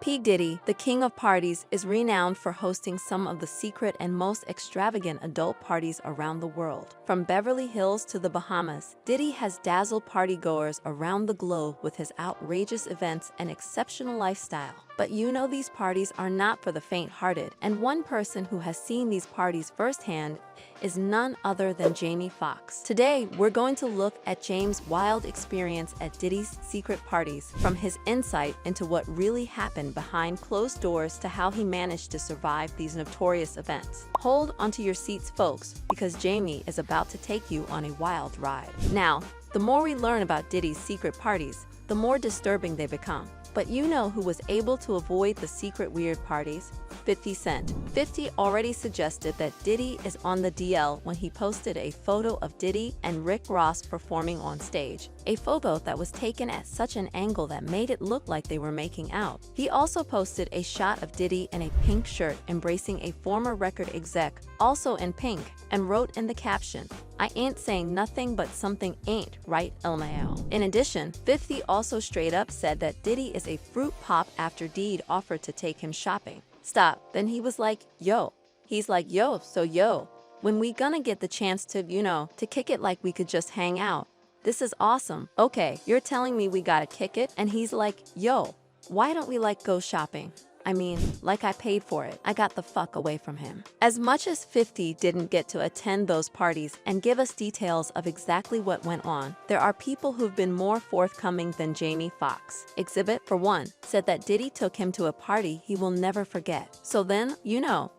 P. Diddy, the king of parties, is renowned for hosting some of the secret and most extravagant adult parties around the world. From Beverly Hills to the Bahamas, Diddy has dazzled partygoers around the globe with his outrageous events and exceptional lifestyle. But you know these parties are not for the faint-hearted, and one person who has seen these parties firsthand is none other than Jamie Foxx. Today, we're going to look at James' wild experience at Diddy's secret parties, from his insight into what really happened behind closed doors to how he managed to survive these notorious events. Hold onto your seats, folks, because Jamie is about to take you on a wild ride. Now, the more we learn about Diddy's secret parties, the more disturbing they become. But you know who was able to avoid the secret weird parties? 50 Cent. 50 already suggested that Diddy is on the DL when he posted a photo of Diddy and Rick Ross performing on stage, a photo that was taken at such an angle that made it look like they were making out. He also posted a shot of Diddy in a pink shirt embracing a former record exec, also in pink, and wrote in the caption, "I ain't saying nothing but something ain't right, LMAO." In addition, 50 also straight up said that Diddy is a fruit pop after Dede offered to take him shopping. Stop. Then he was like, yo. He's like, yo, so yo. When we gonna get the chance to, to kick it like we could just hang out? This is awesome. Okay, you're telling me we gotta kick it? And he's like, yo, why don't we go shopping? I mean, I paid for it. I got the fuck away from him. As much as 50 didn't get to attend those parties and give us details of exactly what went on, there are people who've been more forthcoming than Jamie Foxx. Exhibit, for one, said that Diddy took him to a party he will never forget. So then,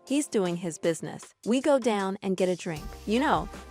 he's doing his business. We go down and get a drink.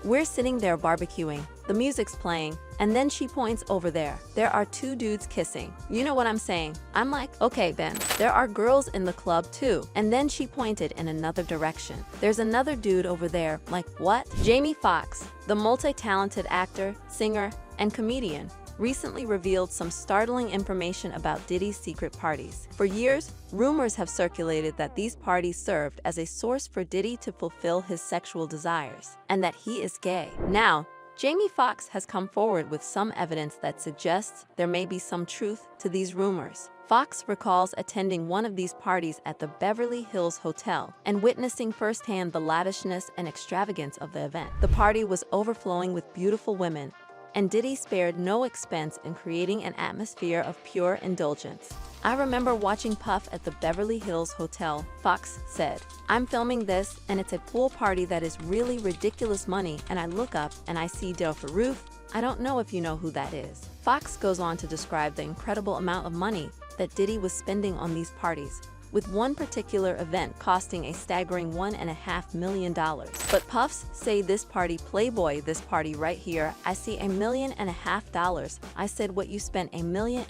We're sitting there barbecuing. The music's playing, and then she points over there. There are two dudes kissing. You know what I'm saying? I'm like, okay, Ben, there are girls in the club too. And then she pointed in another direction. There's another dude over there. Like, what? Jamie Foxx, the multi-talented actor, singer, and comedian, recently revealed some startling information about Diddy's secret parties. For years, rumors have circulated that these parties served as a source for Diddy to fulfill his sexual desires, and that he is gay. Now, Jamie Foxx has come forward with some evidence that suggests there may be some truth to these rumors. Foxx recalls attending one of these parties at the Beverly Hills Hotel and witnessing firsthand the lavishness and extravagance of the event. The party was overflowing with beautiful women, and Diddy spared no expense in creating an atmosphere of pure indulgence. I remember watching Puff at the Beverly Hills Hotel, Foxx said. I'm filming this, and it's a pool party that is really ridiculous money, and I look up and I see Del Ruth. I don't know if you know who that is. Foxx goes on to describe the incredible amount of money that Diddy was spending on these parties, with one particular event costing a staggering $1.5 million. But Puffs say this party, Playboy, this party right here, I see $1.5 million. I said, what, you spent $1.5 million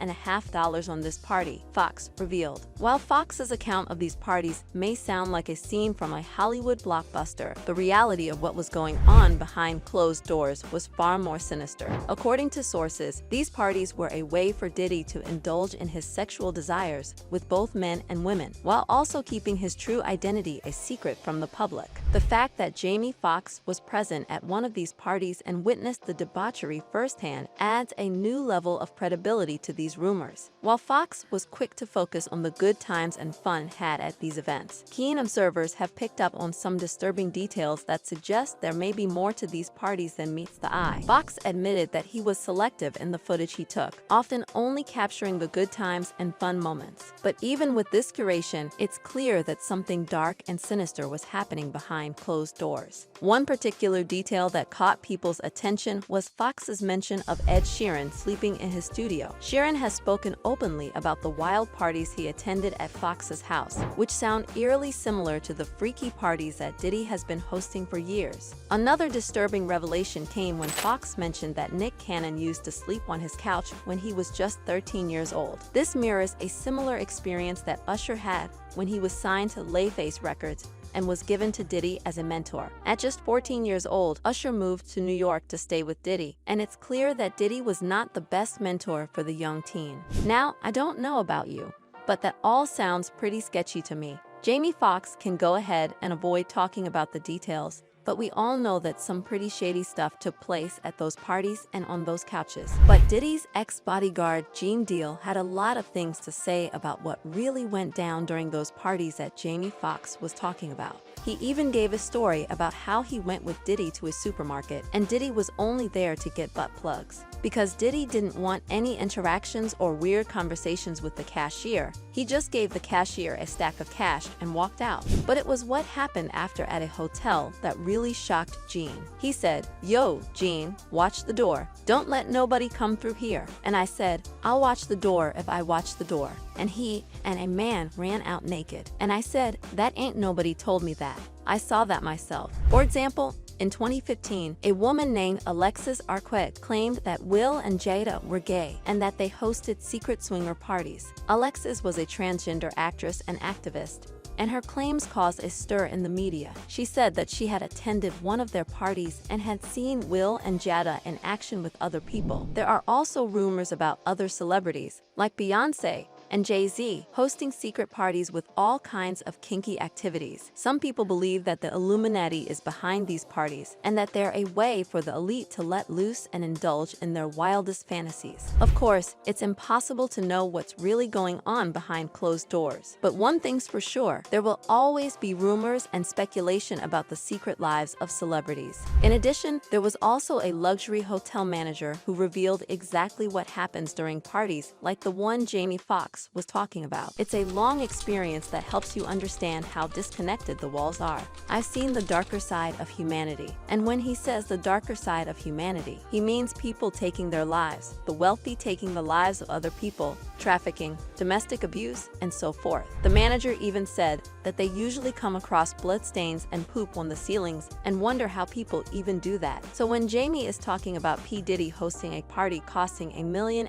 on this party? Foxx revealed. While Foxx's account of these parties may sound like a scene from a Hollywood blockbuster, the reality of what was going on behind closed doors was far more sinister. According to sources, these parties were a way for Diddy to indulge in his sexual desires with both men and women, while also keeping his true identity a secret from the public. The fact that Jamie Foxx was present at one of these parties and witnessed the debauchery firsthand adds a new level of credibility to these rumors. While Foxx was quick to focus on the good times and fun had at these events, keen observers have picked up on some disturbing details that suggest there may be more to these parties than meets the eye. Foxx admitted that he was selective in the footage he took, often only capturing the good times and fun moments. But even with this curation, it's clear that something dark and sinister was happening behind closed doors. One particular detail that caught people's attention was Foxx's mention of Ed Sheeran sleeping in his studio. Sheeran has spoken openly about the wild parties he attended at Foxx's house, which sound eerily similar to the freaky parties that Diddy has been hosting for years. Another disturbing revelation came when Foxx mentioned that Nick Cannon used to sleep on his couch when he was just 13 years old. This mirrors a similar experience that Usher had when he was signed to Layface Records and was given to Diddy as a mentor. At just 14 years old, Usher moved to New York to stay with Diddy, and it's clear that Diddy was not the best mentor for the young teen. Now, I don't know about you, but that all sounds pretty sketchy to me. Jamie Foxx can go ahead and avoid talking about the details, but we all know that some pretty shady stuff took place at those parties and on those couches. But Diddy's ex-bodyguard, Gene Deal, had a lot of things to say about what really went down during those parties that Jamie Foxx was talking about. He even gave a story about how he went with Diddy to a supermarket, and Diddy was only there to get butt plugs. Because Diddy didn't want any interactions or weird conversations with the cashier, he just gave the cashier a stack of cash and walked out. But it was what happened after at a hotel that really shocked Gene. He said, "Yo, Gene, watch the door. Don't let nobody come through here." And I said, "I'll watch the door if I watch the door." And he and a man ran out naked. And I said, "That ain't nobody told me that. I saw that myself." For example, in 2015, a woman named Alexis Arquette claimed that Will and Jada were gay and that they hosted secret swinger parties. Alexis was a transgender actress and activist, and her claims caused a stir in the media. She said that she had attended one of their parties and had seen Will and Jada in action with other people. There are also rumors about other celebrities, like Beyoncé and Jay-Z, hosting secret parties with all kinds of kinky activities. Some people believe that the Illuminati is behind these parties and that they're a way for the elite to let loose and indulge in their wildest fantasies. Of course, it's impossible to know what's really going on behind closed doors. But one thing's for sure, there will always be rumors and speculation about the secret lives of celebrities. In addition, there was also a luxury hotel manager who revealed exactly what happens during parties like the one Jamie Foxx was talking about. It's a long experience that helps you understand how disconnected the walls are. I've seen the darker side of humanity. And when he says the darker side of humanity, he means people taking their lives, the wealthy taking the lives of other people, trafficking, domestic abuse, and so forth. The manager even said that they usually come across bloodstains and poop on the ceilings and wonder how people even do that. So when Jamie is talking about P. Diddy hosting a party costing $1.5 million,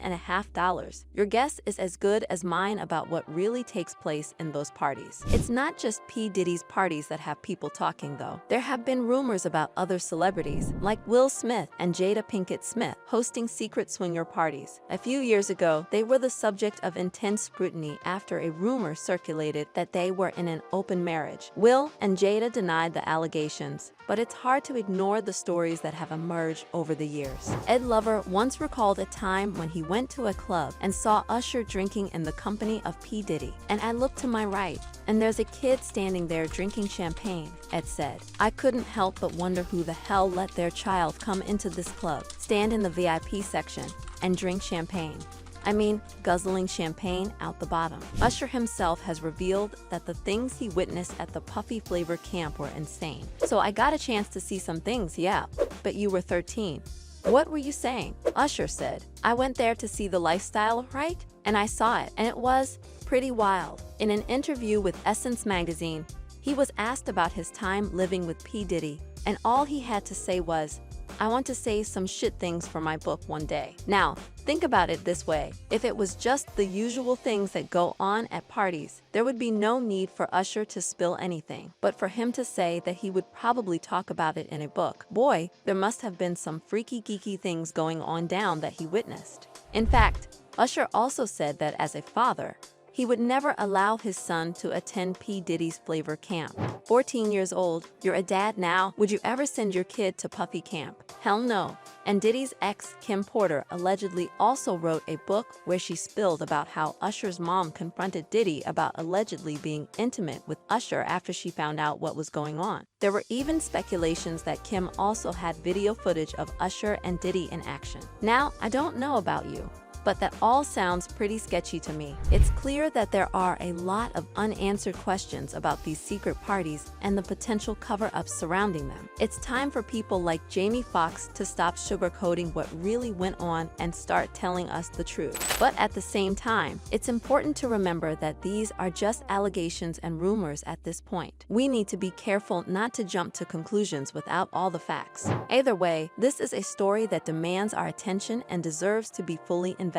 your guess is as good as mine about what really takes place in those parties. It's not just P. Diddy's parties that have people talking though. There have been rumors about other celebrities, like Will Smith and Jada Pinkett Smith, hosting secret swinger parties. A few years ago, they were the subject of intense scrutiny after a rumor circulated that they were in an open marriage. Will and Jada denied the allegations, but it's hard to ignore the stories that have emerged over the years. Ed Lover once recalled a time when he went to a club and saw Usher drinking in the company of P. Diddy. "And I looked to my right, and there's a kid standing there drinking champagne," Ed said. "I couldn't help but wonder who the hell let their child come into this club, stand in the VIP section, and drink champagne. I mean, guzzling champagne out the bottom." Usher himself has revealed that the things he witnessed at the Puffy Flavor camp were insane. "So I got a chance to see some things, yeah, but you were 13. What were you saying?" Usher said, "I went there to see the lifestyle, right? And I saw it, and it was pretty wild." In an interview with Essence magazine, he was asked about his time living with P. Diddy, and all he had to say was, "I want to say some shit things for my book one day." Now, think about it this way. If it was just the usual things that go on at parties, there would be no need for Usher to spill anything. But for him to say that he would probably talk about it in a book, boy, there must have been some freaky geeky things going on down that he witnessed. In fact, Usher also said that as a father, he would never allow his son to attend P. Diddy's Flavor camp. 14 years old, you're a dad now. Would you ever send your kid to Puffy camp? Hell no. And Diddy's ex, Kim Porter, allegedly also wrote a book where she spilled about how Usher's mom confronted Diddy about allegedly being intimate with Usher after she found out what was going on. There were even speculations that Kim also had video footage of Usher and Diddy in action. Now, I don't know about you, but that all sounds pretty sketchy to me. It's clear that there are a lot of unanswered questions about these secret parties and the potential cover-ups surrounding them. It's time for people like Jamie Foxx to stop sugarcoating what really went on and start telling us the truth. But at the same time, it's important to remember that these are just allegations and rumors at this point. We need to be careful not to jump to conclusions without all the facts. Either way, this is a story that demands our attention and deserves to be fully investigated.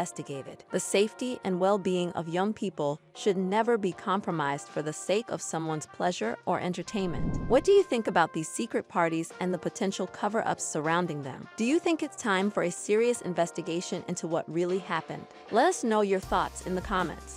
The safety and well-being of young people should never be compromised for the sake of someone's pleasure or entertainment. What do you think about these secret parties and the potential cover-ups surrounding them? Do you think it's time for a serious investigation into what really happened? Let us know your thoughts in the comments.